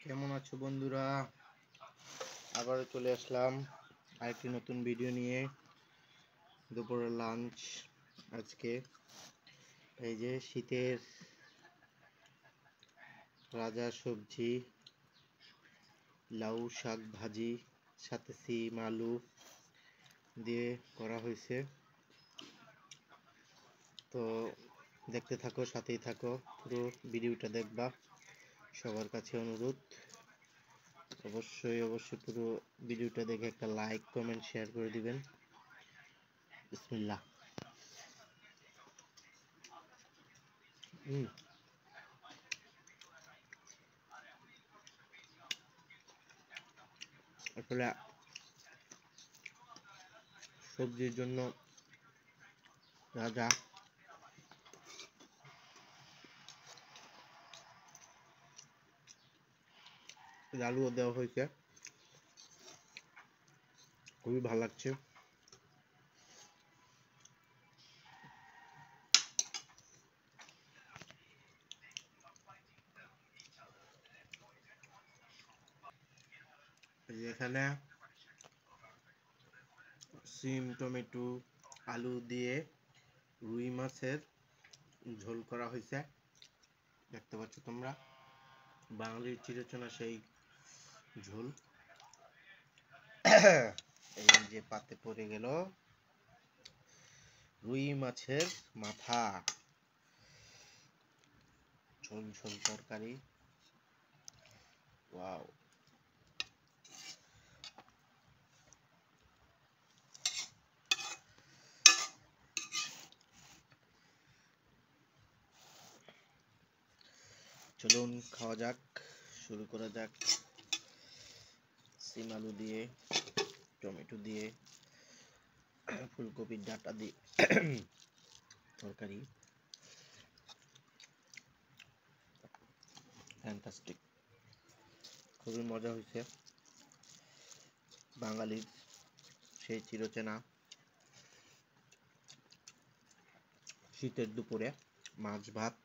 কেমন আছো বন্ধুরা? আবারও চলে আসলাম আরেকটি নতুন ভিডিও নিয়ে। দুপুরের লাঞ্চ আজকে এই যে শীতের রাজা সবজি, লাউ শাক ভাজি, সাথে সিম আলু দিয়ে করা হয়েছে। তো দেখতে থাকো, সাথেই থাকো, পুরো ভিডিওটা দেখবা। সবার কাছে অনুরোধ, অবশ্যই পুরো ভিডিওটা দেখে একটা লাইক কমেন্ট শেয়ার করে দিবেন। বিসমিল্লাহ। আসলে সবজির জন্য রাজা, আলুও দেওয়া হয়েছে, খুবই ভালো লাগছে। এখানে সিম টমেটো আলু দিয়ে রুই মাছের ঝোল করা হয়েছে। দেখতে পাচ্ছ তোমরা, বাঙালির চিরচেনা সেই ঝোল। এই যে পাতে পড়ে গেল রুই মাছের মাথা, ঝোল ঝোল তরকারি। ওয়াও! চলুন খাওয়া যাক, শুরু করা যাক। সিম আলু দিয়ে, টমেটো দিয়ে, ফুলকপির ডাঁটা দিয়ে তরকারি, ফ্যান্টাস্টিক, খুবই মজা হয়েছে। বাঙালির সেই চিরচেনা শীতের দুপুরে মাছ ভাত,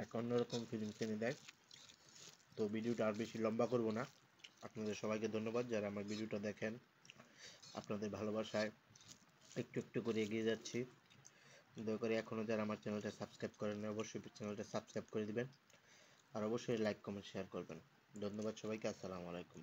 এক অন্যরকম ফিলিংস এনে দেয়। তো ভিডিওটা আর বেশি লম্বা করব না। আপনাদের সবাইকে ধন্যবাদ যারা আমার ভিডিওটা দেখেন। আপনাদের ভালোবাসায় একটু একটু করে এগিয়ে যাচ্ছি। দয়া করে এখনও যারা আমার চ্যানেলটা সাবস্ক্রাইব করেন না, অবশ্যই চ্যানেলটা সাবস্ক্রাইব করে দিবেন, আর অবশ্যই লাইক কমেন্ট শেয়ার করবেন। ধন্যবাদ সবাইকে। আসসালামু আলাইকুম।